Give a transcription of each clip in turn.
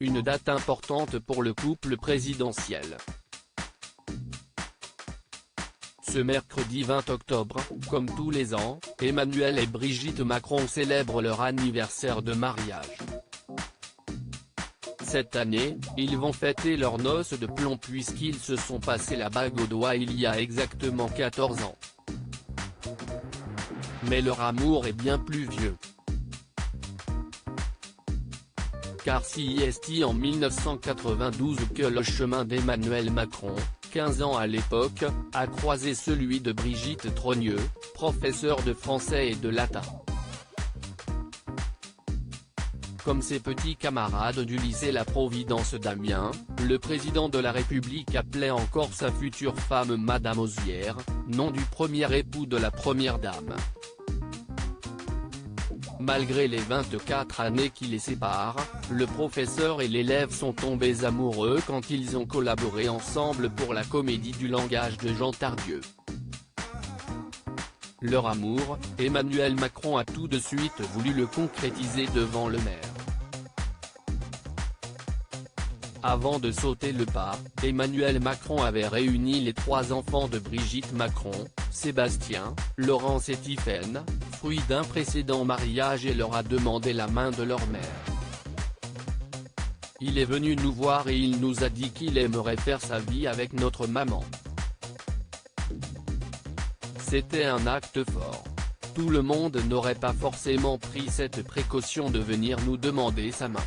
une date importante pour le couple présidentiel. Ce mercredi 20 octobre, comme tous les ans, Emmanuel et Brigitte Macron célèbrent leur anniversaire de mariage. Cette année, ils vont fêter leurs noces de plomb puisqu'ils se sont passé la bague au doigt il y a exactement 14 ans. Mais leur amour est bien plus vieux. Car si est en 1992 que le chemin d'Emmanuel Macron, 15 ans à l'époque, a croisé celui de Brigitte Trogneux, professeure de français et de latin. Comme ses petits camarades du lycée La Providence d'Amiens, le président de la République appelait encore sa future femme Madame Osière, nom du premier époux de la première dame. Malgré les 24 années qui les séparent, le professeur et l'élève sont tombés amoureux quand ils ont collaboré ensemble pour la comédie du langage de Jean Tardieu. Leur amour, Emmanuel Macron a tout de suite voulu le concrétiser devant le maire. Avant de sauter le pas, Emmanuel Macron avait réuni les 3 enfants de Brigitte Macron, Sébastien, Laurence et Tiphaine, fruit d'un précédent mariage et leur a demandé la main de leur mère. Il est venu nous voir et il nous a dit qu'il aimerait faire sa vie avec notre maman. C'était un acte fort. Tout le monde n'aurait pas forcément pris cette précaution de venir nous demander sa main.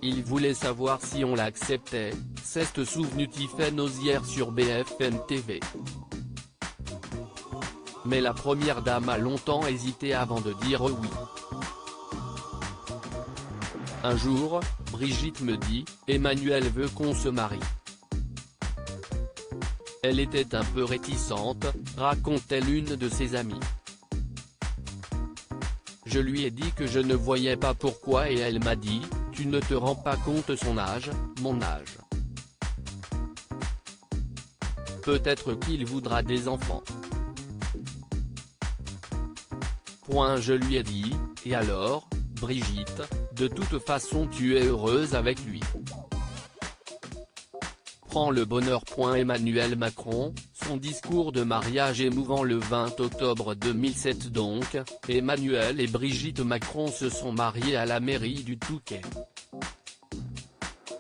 Il voulait savoir si on l'acceptait, s'est souvenu Tiphaine Osière sur BFM TV. Mais la première dame a longtemps hésité avant de dire oui. Un jour, Brigitte me dit, Emmanuel veut qu'on se marie. Elle était un peu réticente, raconte-t-elle une de ses amies. Je lui ai dit que je ne voyais pas pourquoi et elle m'a dit, tu ne te rends pas compte son âge, mon âge. Peut-être qu'il voudra des enfants. Je lui ai dit, et alors, Brigitte, de toute façon tu es heureuse avec lui. Prends le bonheur. Emmanuel Macron, son discours de mariage émouvant le 20 octobre 2007 donc, Emmanuel et Brigitte Macron se sont mariés à la mairie du Touquet.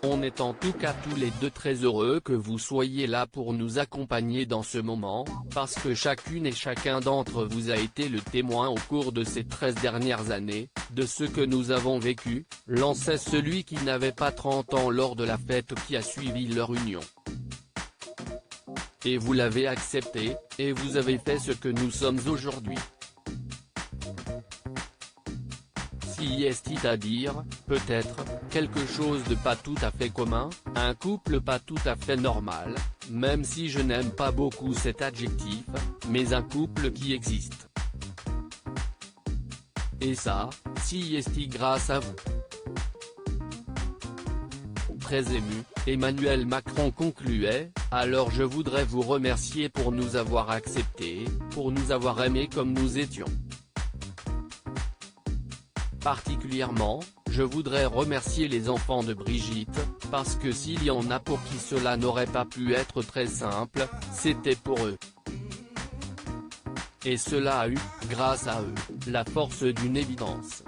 On est en tout cas tous les deux très heureux que vous soyez là pour nous accompagner dans ce moment, parce que chacune et chacun d'entre vous a été le témoin au cours de ces 13 dernières années, de ce que nous avons vécu, lançait celui qui n'avait pas 30 ans lors de la fête qui a suivi leur union. Et vous l'avez accepté, et vous avez fait ce que nous sommes aujourd'hui. Si est à dire, peut-être, quelque chose de pas tout à fait commun, un couple pas tout à fait normal, même si je n'aime pas beaucoup cet adjectif, mais un couple qui existe. Et ça, si est grâce à vous. Très ému, Emmanuel Macron concluait, alors je voudrais vous remercier pour nous avoir acceptés, pour nous avoir aimés comme nous étions. Particulièrement, je voudrais remercier les enfants de Brigitte, parce que s'il y en a pour qui cela n'aurait pas pu être très simple, c'était pour eux. Et cela a eu, grâce à eux, la force d'une évidence.